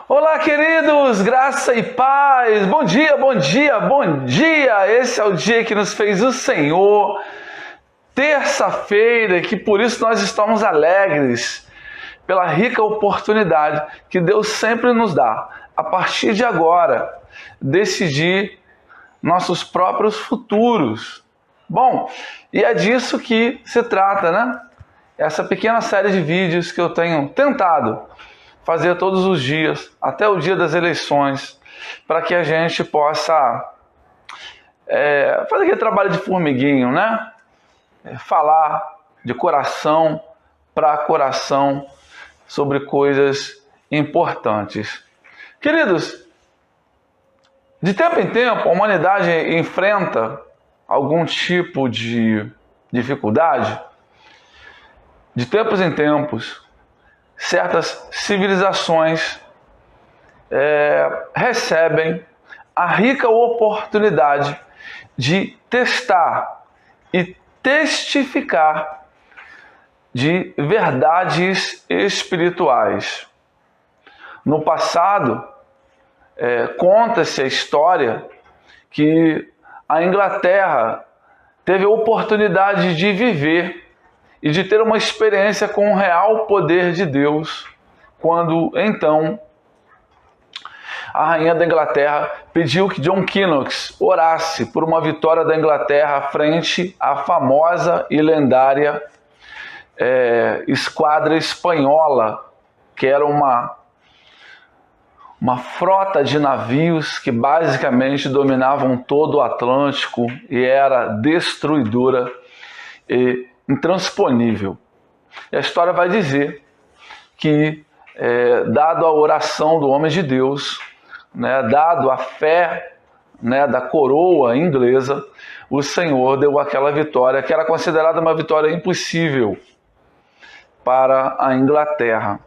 Olá, queridos, graça e paz, bom dia, bom dia, bom dia. Esse é o dia que nos fez o Senhor, terça-feira, que por isso nós estamos alegres, pela rica oportunidade que Deus sempre nos dá, a partir de agora, decidir nossos próprios futuros. Bom, e é disso que se trata, né? Essa pequena série de vídeos que eu tenho tentado fazer todos os dias, até o dia das eleições, para que a gente possa fazer aquele trabalho de formiguinho, né? Falar de coração para coração sobre coisas importantes. Queridos, de tempo em tempo a humanidade enfrenta algum tipo de dificuldade. De tempos em tempos, certas civilizações recebem a rica oportunidade de testar e testificar de verdades espirituais. No passado, conta-se a história que a Inglaterra teve a oportunidade de viver e de ter uma experiência com o real poder de Deus, quando então a rainha da Inglaterra pediu que John Knox orasse por uma vitória da Inglaterra frente à famosa e lendária esquadra espanhola, que era uma frota de navios que basicamente dominavam todo o Atlântico e era destruidora e intransponível. E a história vai dizer que, dado a oração do homem de Deus, né, dado a fé, né, da coroa inglesa, o Senhor deu aquela vitória que era considerada uma vitória impossível para a Inglaterra.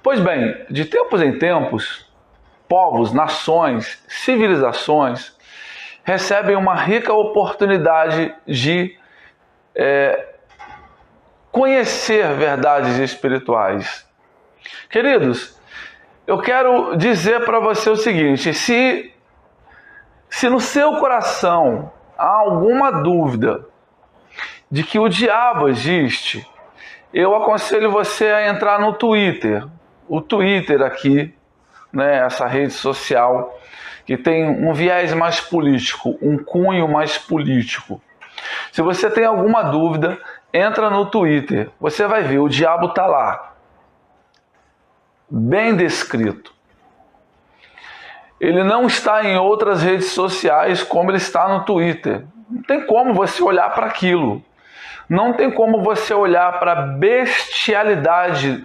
Pois bem, de tempos em tempos, povos, nações, civilizações recebem uma rica oportunidade de conhecer verdades espirituais. Queridos, eu quero dizer para você o seguinte: se no seu coração há alguma dúvida de que o diabo existe, eu aconselho você a entrar no Twitter. O Twitter aqui, né, essa rede social que tem um viés mais político, um cunho mais político. Se você tem alguma dúvida, entra no Twitter. Você vai ver, o diabo está lá. Bem descrito. Ele não está em outras redes sociais como ele está no Twitter. Não tem como você olhar para aquilo. Não tem como você olhar para a bestialidade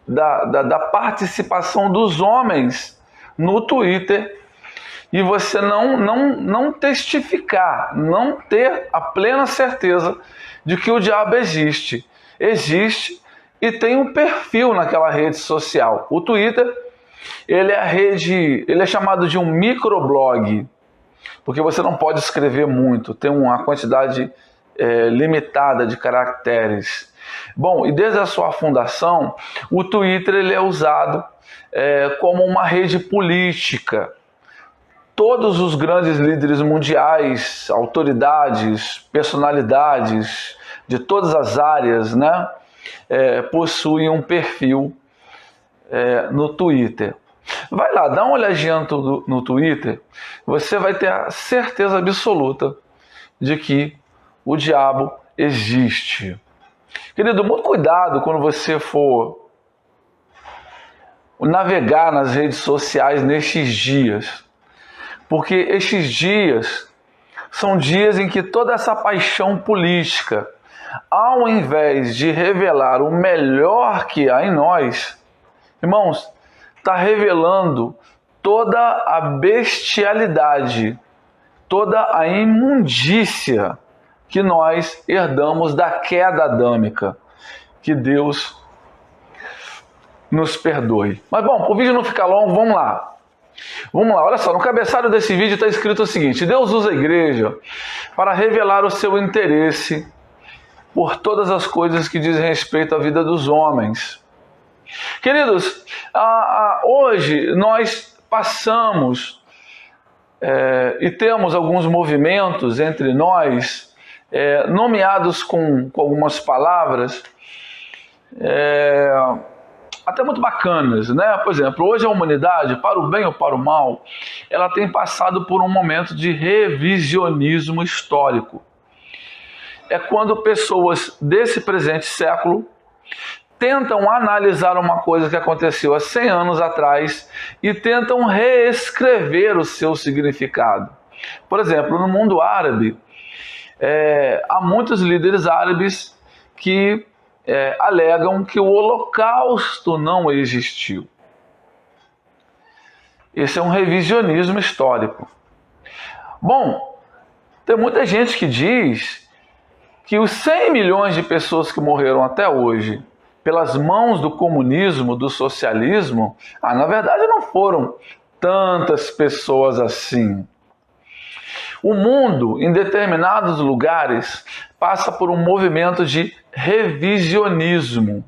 da participação dos homens no Twitter e você não testificar, não ter a plena certeza de que o diabo existe. Existe e tem um perfil naquela rede social. O Twitter, ele é chamado de um microblog, porque você não pode escrever muito, tem uma quantidade limitada de caracteres. Bom, e desde a sua fundação, o Twitter ele é usado como uma rede política. Todos os grandes líderes mundiais, autoridades, personalidades de todas as áreas, né, possuem um perfil no Twitter. Vai lá, dá uma olhadinha no Twitter, você vai ter a certeza absoluta de que o diabo existe. Querido, muito cuidado quando você for navegar nas redes sociais nestes dias. Porque estes dias são dias em que toda essa paixão política, ao invés de revelar o melhor que há em nós, irmãos, está revelando toda a bestialidade, toda a imundícia que nós herdamos da queda adâmica. Que Deus nos perdoe. Mas bom, para o vídeo não ficar longo, vamos lá. Olha só, no cabeçalho desse vídeo está escrito o seguinte: Deus usa a igreja para revelar o seu interesse por todas as coisas que dizem respeito à vida dos homens. Queridos, hoje nós passamos e temos alguns movimentos entre nós, nomeados com algumas palavras, até muito bacanas, né? Por exemplo, hoje a humanidade, para o bem ou para o mal, ela tem passado por um momento de revisionismo histórico. É quando pessoas desse presente século tentam analisar uma coisa que aconteceu há 100 anos atrás e tentam reescrever o seu significado. Por exemplo, no mundo árabe, há muitos líderes árabes que alegam que o Holocausto não existiu. Esse é um revisionismo histórico. Bom, tem muita gente que diz que os 100 milhões de pessoas que morreram até hoje pelas mãos do comunismo, do socialismo, na verdade não foram tantas pessoas assim. O mundo, em determinados lugares, passa por um movimento de revisionismo.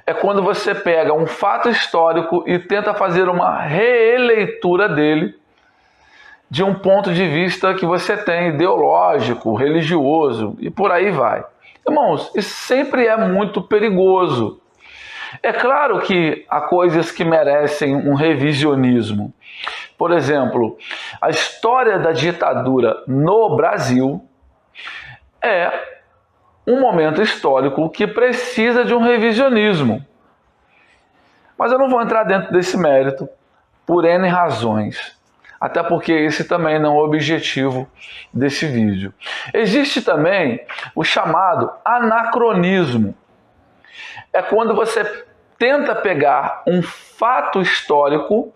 É quando você pega um fato histórico e tenta fazer uma releitura dele de um ponto de vista que você tem ideológico, religioso e por aí vai. Irmãos, isso sempre é muito perigoso. É claro que há coisas que merecem um revisionismo. Por exemplo, a história da ditadura no Brasil é um momento histórico que precisa de um revisionismo. Mas eu não vou entrar dentro desse mérito por N razões. Até porque esse também não é o objetivo desse vídeo. Existe também o chamado anacronismo. É quando você tenta pegar um fato histórico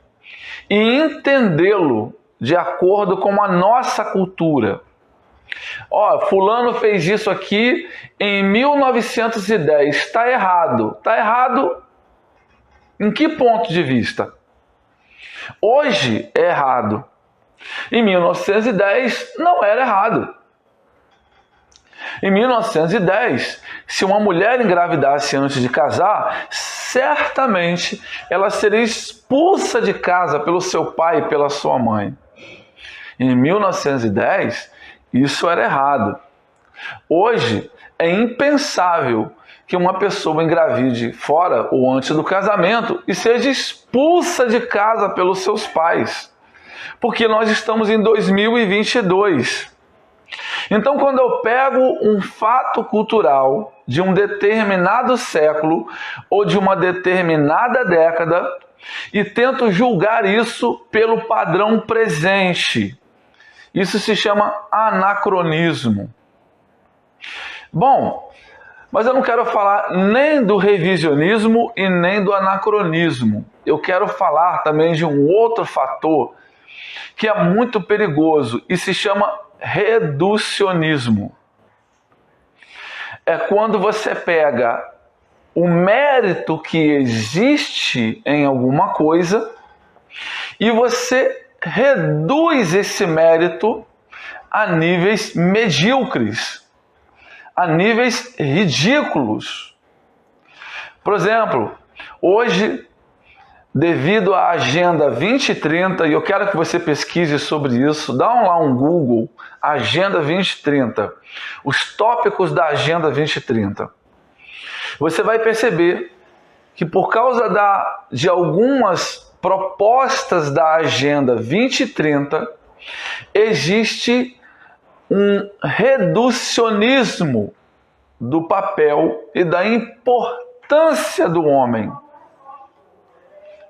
e entendê-lo de acordo com a nossa cultura. Fulano fez isso aqui em 1910. Está errado. Está errado em que ponto de vista? Hoje é errado. Em 1910 não era errado. Em 1910, se uma mulher engravidasse antes de casar, certamente ela seria expulsa de casa pelo seu pai e pela sua mãe. Em 1910, isso era errado. Hoje é impensável que uma pessoa engravide fora ou antes do casamento e seja expulsa de casa pelos seus pais. Porque nós estamos em 2022. Então, quando eu pego um fato cultural de um determinado século ou de uma determinada década e tento julgar isso pelo padrão presente, isso se chama anacronismo. Bom, mas eu não quero falar nem do revisionismo e nem do anacronismo. Eu quero falar também de um outro fator que é muito perigoso e se chama reducionismo. É quando você pega o mérito que existe em alguma coisa e você reduz esse mérito a níveis medíocres, a níveis ridículos. Por exemplo, hoje, devido à Agenda 2030, e eu quero que você pesquise sobre isso, dá lá um Google, Agenda 2030, os tópicos da Agenda 2030. Você vai perceber que por causa de algumas propostas da Agenda 2030, existe um reducionismo do papel e da importância do homem.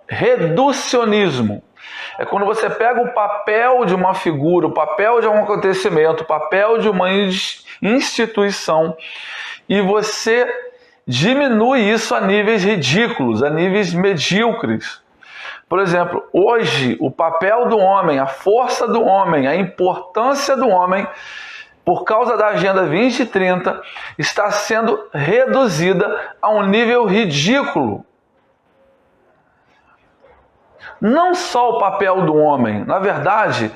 Reducionismo é quando você pega o papel de uma figura, o papel de um acontecimento, o papel de uma instituição e você diminui isso a níveis ridículos, a níveis medíocres. Por exemplo, hoje o papel do homem, a força do homem, a importância do homem, por causa da Agenda 2030, está sendo reduzida a um nível ridículo. Não só o papel do homem, na verdade,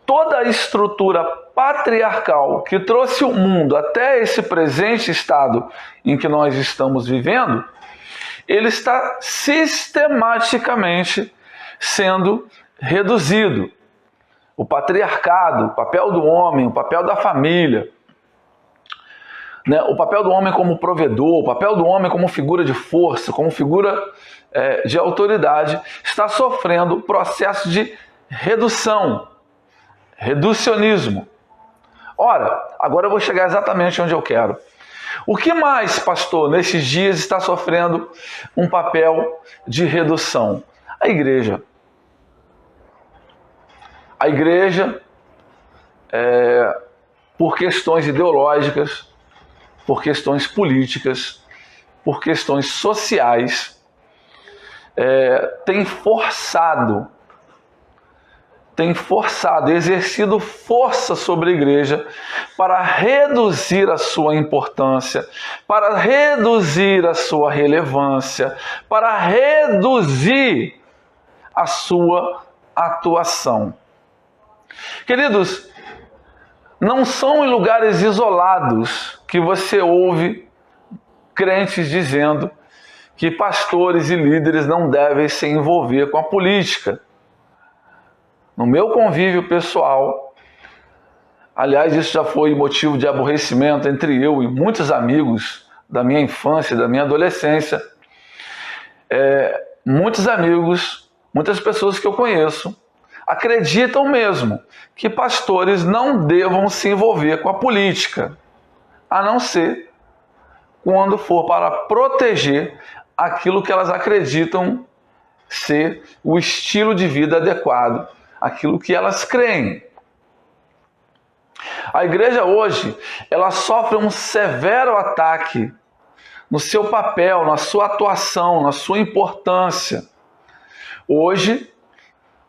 toda a estrutura patriarcal que trouxe o mundo até esse presente estado em que nós estamos vivendo, ele está sistematicamente sendo reduzido. O patriarcado, o papel do homem, o papel da família, né? O papel do homem como provedor, o papel do homem como figura de força, como figura de autoridade, está sofrendo processo de redução, reducionismo. Ora, agora eu vou chegar exatamente onde eu quero. O que mais, pastor, nesses dias está sofrendo um papel de redução? A igreja. A igreja, por questões ideológicas, por questões políticas, por questões sociais, tem exercido força sobre a igreja para reduzir a sua importância, para reduzir a sua relevância, para reduzir a sua atuação. Queridos, não são em lugares isolados que você ouve crentes dizendo que pastores e líderes não devem se envolver com a política. No meu convívio pessoal, aliás, isso já foi motivo de aborrecimento entre eu e muitos amigos da minha infância, da minha adolescência. Muitos amigos, muitas pessoas que eu conheço, acreditam mesmo que pastores não devam se envolver com a política, a não ser quando for para proteger aquilo que elas acreditam ser o estilo de vida adequado, aquilo que elas creem. A igreja hoje, ela sofre um severo ataque no seu papel, na sua atuação, na sua importância. Hoje,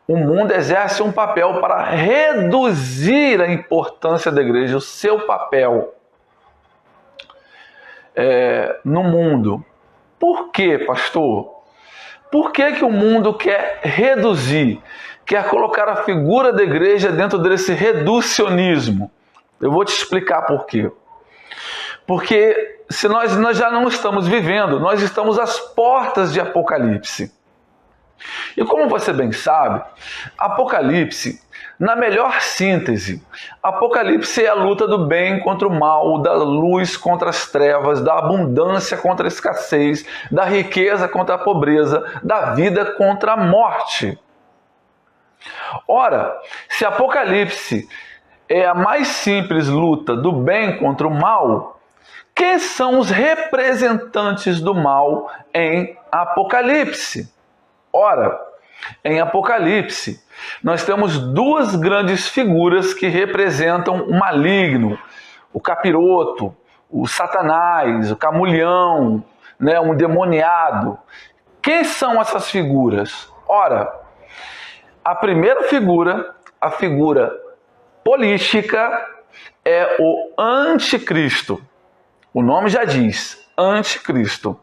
o mundo exerce um papel para reduzir a importância da igreja, o seu papel no mundo. Por quê, pastor? Por que o mundo quer reduzir, quer colocar a figura da igreja dentro desse reducionismo? Eu vou te explicar por quê. Porque se nós já não estamos vivendo, nós estamos às portas de Apocalipse. E como você bem sabe, Apocalipse, na melhor síntese, Apocalipse é a luta do bem contra o mal, da luz contra as trevas, da abundância contra a escassez, da riqueza contra a pobreza, da vida contra a morte. Ora, se Apocalipse é a mais simples luta do bem contra o mal, quem são os representantes do mal em Apocalipse? Ora, em Apocalipse, nós temos duas grandes figuras que representam o maligno, o capiroto, o Satanás, o camulhão, um demoniado. Quem são essas figuras? Ora, a primeira figura, a figura política, é o anticristo. O nome já diz, anticristo.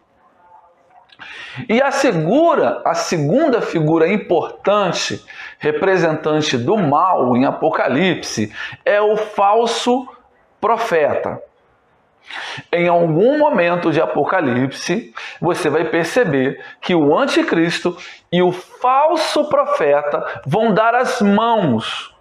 E a segunda figura importante, representante do mal em Apocalipse, é o falso profeta. Em algum momento de Apocalipse, você vai perceber que o anticristo e o falso profeta vão dar as mãos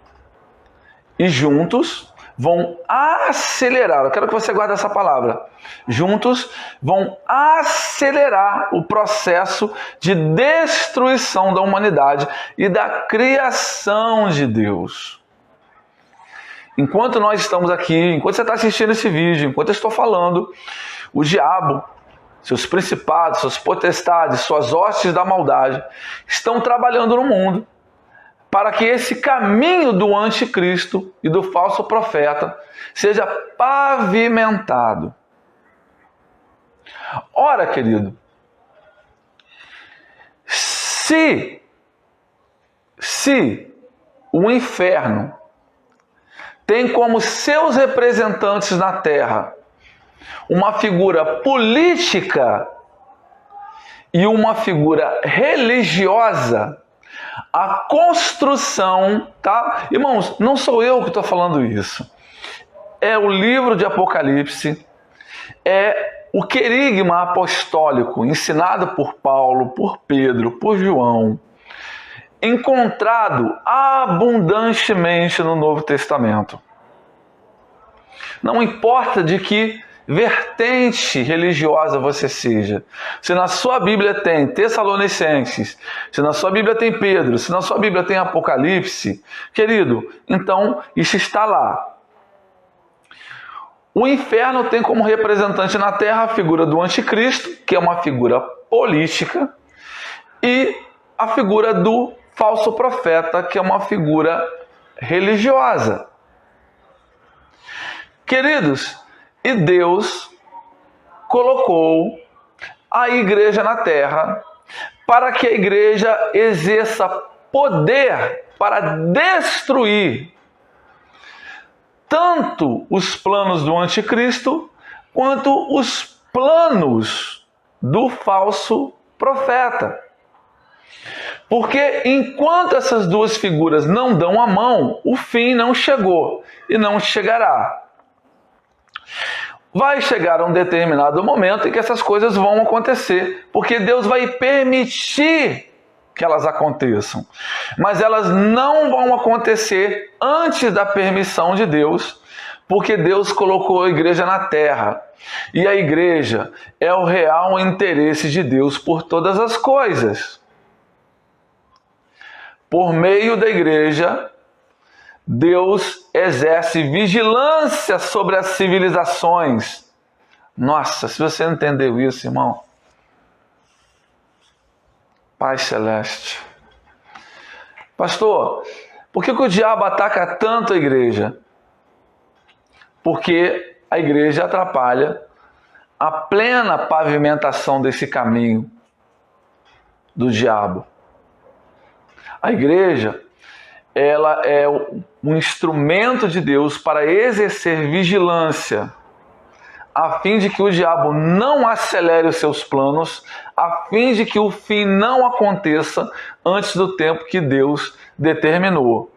e juntos vão acelerar, eu quero que você guarde essa palavra, juntos vão acelerar o processo de destruição da humanidade e da criação de Deus. Enquanto nós estamos aqui, enquanto você está assistindo esse vídeo, enquanto eu estou falando, o diabo, seus principados, suas potestades, suas hostes da maldade, estão trabalhando no mundo para que esse caminho do anticristo e do falso profeta seja pavimentado. Ora, querido, se o inferno tem como seus representantes na terra uma figura política e uma figura religiosa, a construção, tá? Irmãos, não sou eu que estou falando isso. É o livro de Apocalipse, é o querigma apostólico ensinado por Paulo, por Pedro, por João, encontrado abundantemente no Novo Testamento. Não importa de que vertente religiosa você seja, se na sua Bíblia tem Tessalonicenses, se na sua Bíblia tem Pedro, se na sua Bíblia tem Apocalipse, querido, então isso está lá. O inferno tem como representante na Terra a figura do anticristo, que é uma figura política, e a figura do falso profeta, que é uma figura religiosa. Queridos, e Deus colocou a igreja na terra para que a igreja exerça poder para destruir tanto os planos do anticristo quanto os planos do falso profeta. Porque enquanto essas duas figuras não dão a mão, o fim não chegou e não chegará. Vai chegar um determinado momento em que essas coisas vão acontecer, porque Deus vai permitir que elas aconteçam. Mas elas não vão acontecer antes da permissão de Deus, porque Deus colocou a igreja na terra. E a igreja é o real interesse de Deus por todas as coisas. Por meio da igreja, Deus exerce vigilância sobre as civilizações. Nossa, se você não entendeu isso, irmão. Pai Celeste. Pastor, por que o diabo ataca tanto a igreja? Porque a igreja atrapalha a plena pavimentação desse caminho do diabo. A igreja, ela é um instrumento de Deus para exercer vigilância, a fim de que o diabo não acelere os seus planos, a fim de que o fim não aconteça antes do tempo que Deus determinou.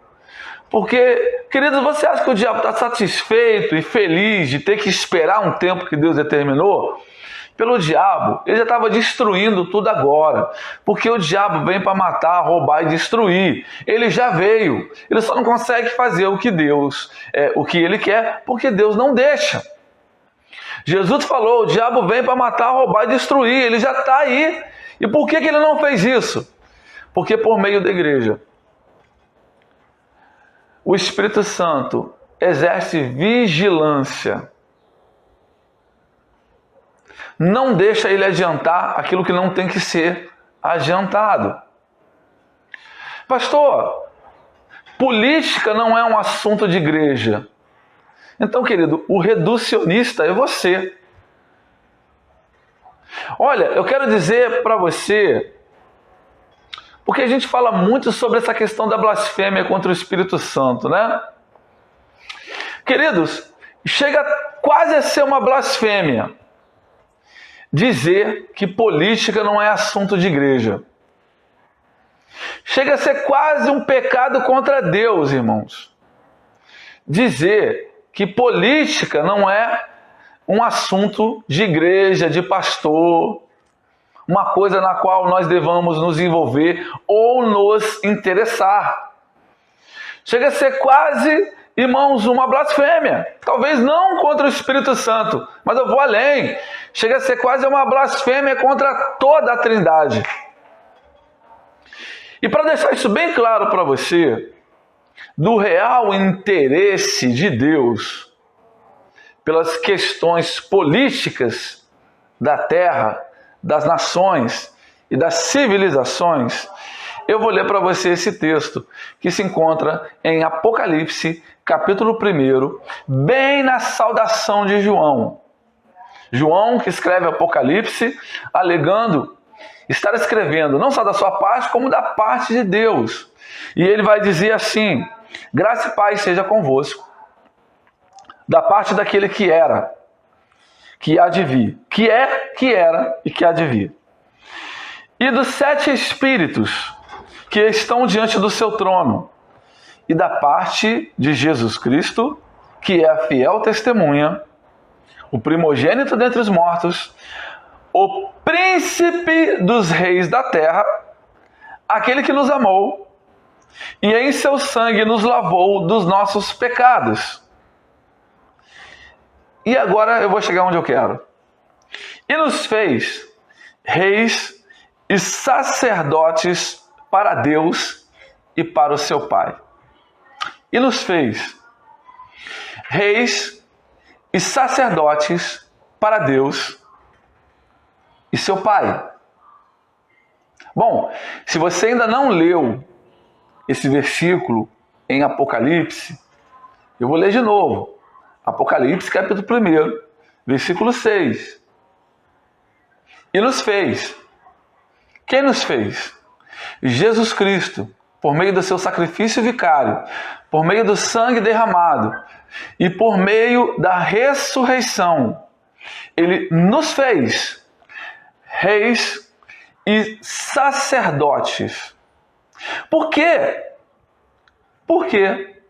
Porque, queridos, você acha que o diabo está satisfeito e feliz de ter que esperar um tempo que Deus determinou? Pelo diabo, ele já estava destruindo tudo agora. Porque o diabo vem para matar, roubar e destruir. Ele já veio. Ele só não consegue fazer o que Deus, o que ele quer, porque Deus não deixa. Jesus falou, o diabo vem para matar, roubar e destruir. Ele já está aí. E por que ele não fez isso? Porque por meio da igreja, o Espírito Santo exerce vigilância. Não deixa ele adiantar aquilo que não tem que ser adiantado. Pastor, política não é um assunto de igreja. Então, querido, o reducionista é você. Olha, eu quero dizer para você, porque a gente fala muito sobre essa questão da blasfêmia contra o Espírito Santo, né? Queridos, chega quase a ser uma blasfêmia dizer que política não é assunto de igreja. Chega a ser quase um pecado contra Deus, irmãos. Dizer que política não é um assunto de igreja, de pastor, uma coisa na qual nós devamos nos envolver ou nos interessar. Chega a ser quase, irmãos, uma blasfêmia. Talvez não contra o Espírito Santo, mas eu vou além. Chega a ser quase uma blasfêmia contra toda a Trindade. E para deixar isso bem claro para você, do real interesse de Deus pelas questões políticas da terra, das nações e das civilizações, eu vou ler para você esse texto que se encontra em Apocalipse, capítulo 1, bem na saudação de João. João, que escreve Apocalipse, alegando estar escrevendo não só da sua parte, como da parte de Deus. E ele vai dizer assim: graça e paz seja convosco, da parte daquele que era, que há de vir, que é, que era e que há de vir. E dos 7 espíritos que estão diante do seu trono, e da parte de Jesus Cristo, que é a fiel testemunha, o primogênito dentre os mortos, o príncipe dos reis da terra, aquele que nos amou e em seu sangue nos lavou dos nossos pecados. E agora eu vou chegar onde eu quero. E nos fez reis e sacerdotes para Deus e para o seu Pai. E nos fez reis e sacerdotes para Deus e seu Pai. Bom, se você ainda não leu esse versículo em Apocalipse, eu vou ler de novo. Apocalipse, capítulo 1, versículo 6. E nos fez. Quem nos fez? Jesus Cristo, por meio do seu sacrifício vicário, por meio do sangue derramado e por meio da ressurreição. Ele nos fez reis e sacerdotes. Por quê? Por quê?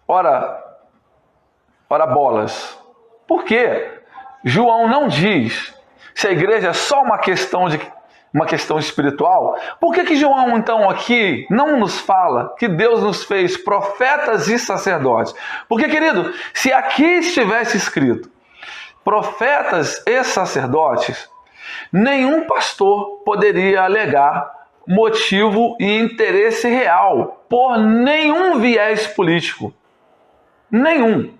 Ora bolas. Por quê? João não diz se a igreja é só uma questão espiritual. Por que João, então, aqui não nos fala que Deus nos fez profetas e sacerdotes? Porque, querido, se aqui estivesse escrito profetas e sacerdotes, nenhum pastor poderia alegar motivo e interesse real por nenhum viés político. Nenhum.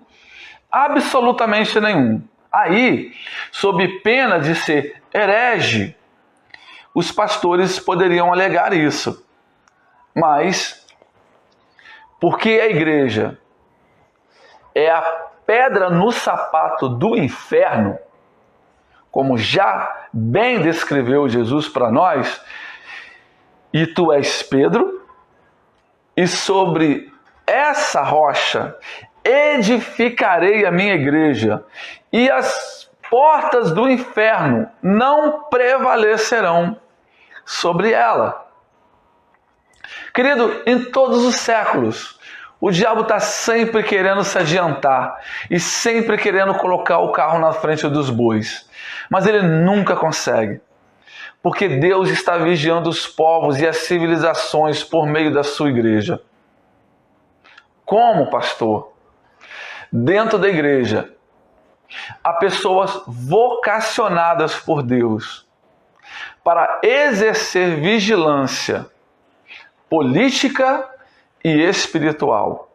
Absolutamente nenhum. Aí, sob pena de ser herege, os pastores poderiam alegar isso. Mas, porque a igreja é a pedra no sapato do inferno, como já bem descreveu Jesus para nós, e tu és Pedro, e sobre essa rocha edificarei a minha igreja, e as portas do inferno não prevalecerão sobre ela. Querido, em todos os séculos, o diabo está sempre querendo se adiantar e sempre querendo colocar o carro na frente dos bois. Mas ele nunca consegue. Porque Deus está vigiando os povos e as civilizações por meio da sua igreja. Como, pastor? Dentro da igreja, há pessoas vocacionadas por Deus para exercer vigilância política e espiritual.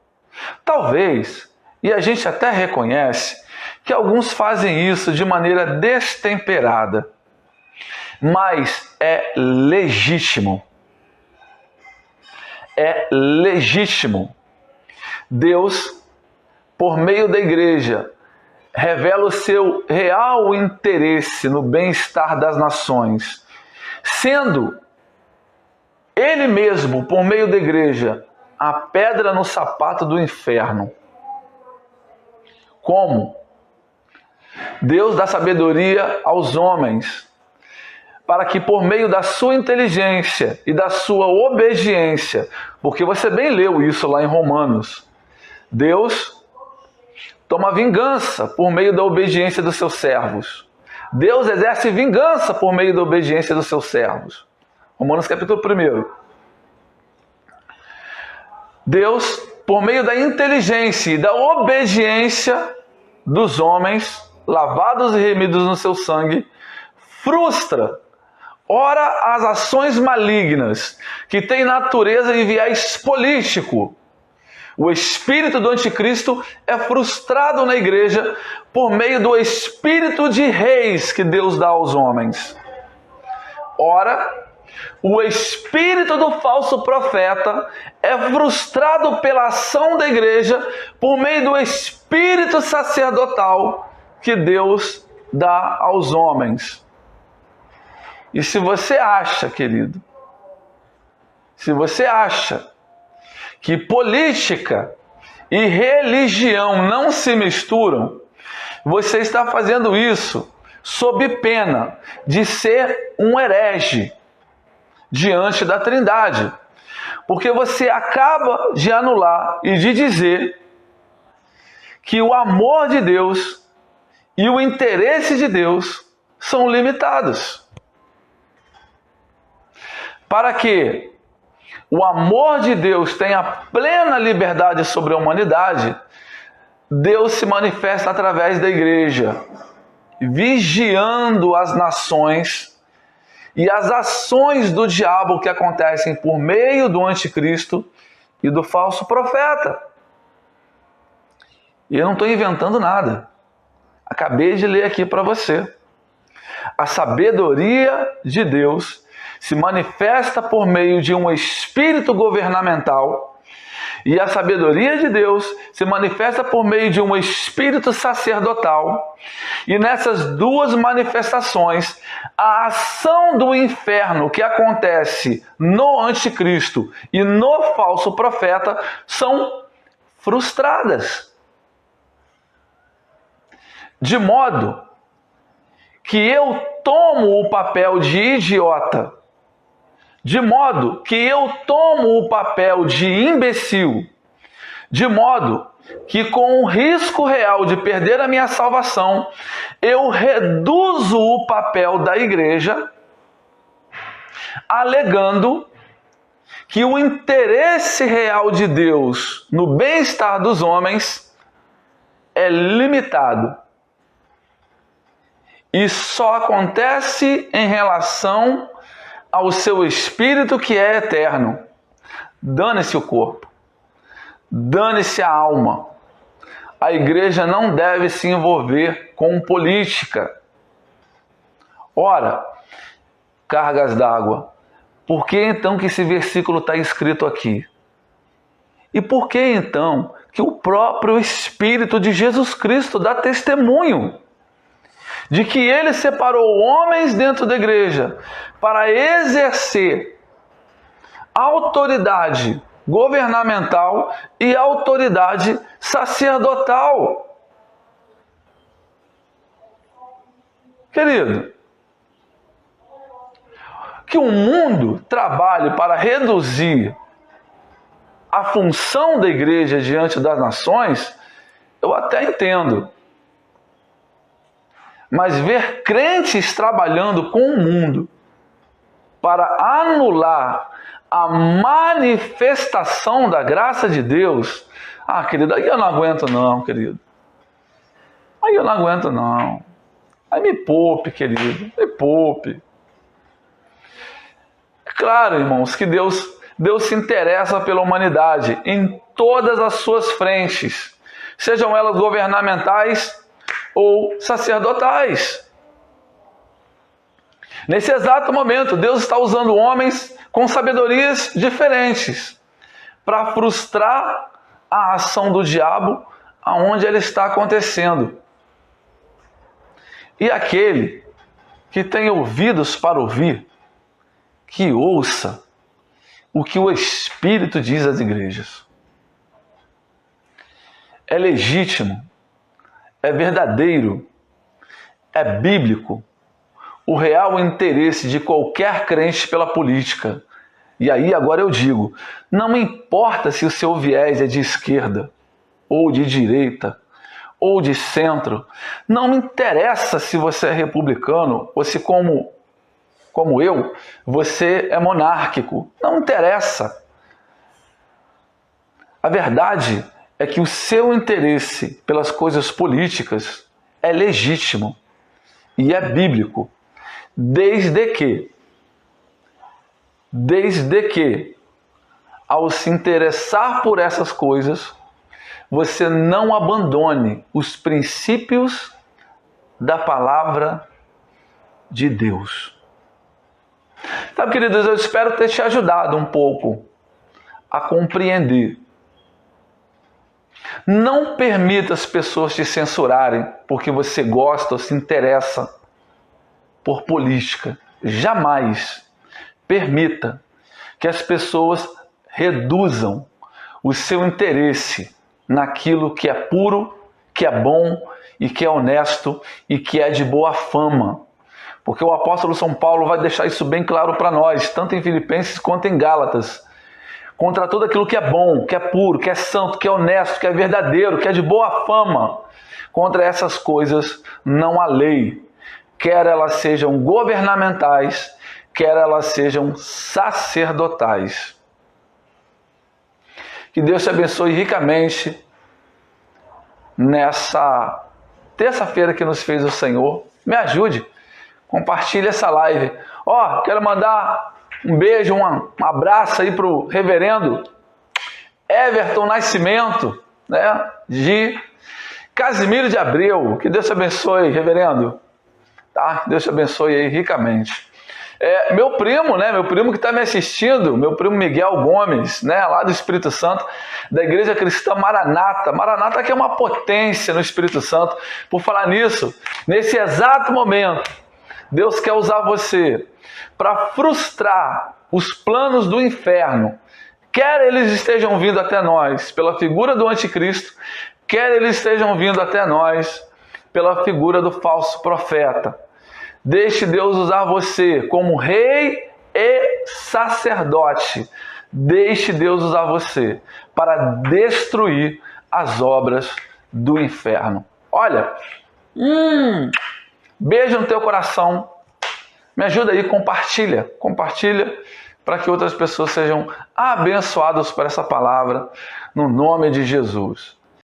Talvez, e a gente até reconhece, que alguns fazem isso de maneira destemperada, mas é legítimo. É legítimo. Deus, por meio da igreja, revela o seu real interesse no bem-estar das nações, sendo Ele mesmo, por meio da igreja, a pedra no sapato do inferno. Como? Deus dá sabedoria aos homens, para que por meio da sua inteligência e da sua obediência, porque você bem leu isso lá em Romanos, Deus toma vingança por meio da obediência dos seus servos. Deus exerce vingança por meio da obediência dos seus servos. Romanos capítulo 1. Deus, por meio da inteligência e da obediência dos homens, lavados e remidos no seu sangue, frustra, ora, as ações malignas que têm natureza e viés político. O espírito do anticristo é frustrado na igreja por meio do espírito de reis que Deus dá aos homens. Ora, o espírito do falso profeta é frustrado pela ação da igreja por meio do espírito sacerdotal que Deus dá aos homens. E se você acha, querido, se você acha que política e religião não se misturam, você está fazendo isso sob pena de ser um herege diante da Trindade. Porque você acaba de anular e de dizer que o amor de Deus e o interesse de Deus são limitados. Para que o amor de Deus tenha plena liberdade sobre a humanidade, Deus se manifesta através da igreja, vigiando as nações e as ações do diabo que acontecem por meio do anticristo e do falso profeta. E eu não estou inventando nada. Acabei de ler aqui para você. A sabedoria de Deus se manifesta por meio de um espírito governamental, e a sabedoria de Deus se manifesta por meio de um espírito sacerdotal. E nessas duas manifestações, a ação do inferno que acontece no anticristo e no falso profeta são frustradas. De modo que eu tomo o papel de idiota, de modo que eu tomo o papel de imbecil, de modo que com o risco real de perder a minha salvação, eu reduzo o papel da igreja, alegando que o interesse real de Deus no bem-estar dos homens é limitado. E só acontece em relação ao seu espírito que é eterno. Dane-se o corpo. Dane-se a alma. A igreja não deve se envolver com política. Ora, cargas d'água, por que então que esse versículo está escrito aqui? E por que então que o próprio Espírito de Jesus Cristo dá testemunho de que ele separou homens dentro da igreja para exercer autoridade governamental e autoridade sacerdotal? Querido, que o mundo trabalhe para reduzir a função da igreja diante das nações, eu até entendo. Mas ver crentes trabalhando com o mundo para anular a manifestação da graça de Deus, querido, aí eu não aguento não, querido. Aí eu não aguento não. Aí me poupe, querido, me poupe. É claro, irmãos, que Deus se interessa pela humanidade em todas as suas frentes, sejam elas governamentais ou sacerdotais. Nesse exato momento, Deus está usando homens com sabedorias diferentes para frustrar a ação do diabo aonde ela está acontecendo. E aquele que tem ouvidos para ouvir, que ouça o que o Espírito diz às igrejas. É legítimo, é verdadeiro, é bíblico o real interesse de qualquer crente pela política. E aí agora eu digo, não importa se o seu viés é de esquerda, ou de direita, ou de centro, não me interessa se você é republicano, ou se como eu, você é monárquico. Não interessa. A verdade é que o seu interesse pelas coisas políticas é legítimo e é bíblico, desde que, ao se interessar por essas coisas, você não abandone os princípios da palavra de Deus. Sabe, queridos, eu espero ter te ajudado um pouco a compreender. Não permita as pessoas te censurarem porque você gosta ou se interessa por política. Jamais permita que as pessoas reduzam o seu interesse naquilo que é puro, que é bom e que é honesto e que é de boa fama. Porque o apóstolo São Paulo vai deixar isso bem claro para nós, tanto em Filipenses quanto em Gálatas. contra tudo aquilo que é bom, que é puro, que é santo, que é honesto, que é verdadeiro, que é de boa fama. Contra essas coisas não há lei, quer elas sejam governamentais, quer elas sejam sacerdotais. Que Deus te abençoe ricamente nessa terça-feira que nos fez o Senhor. Me ajude, compartilhe essa live. Quero mandar um beijo, um abraço aí para o reverendo Everton Nascimento, né, de Casimiro de Abreu. Que Deus te abençoe, reverendo. Tá? Deus te abençoe aí ricamente. Meu primo que está me assistindo, meu primo Miguel Gomes, né, lá do Espírito Santo, da Igreja Cristã Maranata. Maranata que é uma potência no Espírito Santo. Por falar nisso, nesse exato momento, Deus quer usar você para frustrar os planos do inferno. Quer eles estejam vindo até nós pela figura do anticristo, quer eles estejam vindo até nós pela figura do falso profeta. Deixe Deus usar você como rei e sacerdote. Deixe Deus usar você para destruir as obras do inferno. Olha, beijo no teu coração. Me ajuda aí, compartilha para que outras pessoas sejam abençoadas por essa palavra, no nome de Jesus.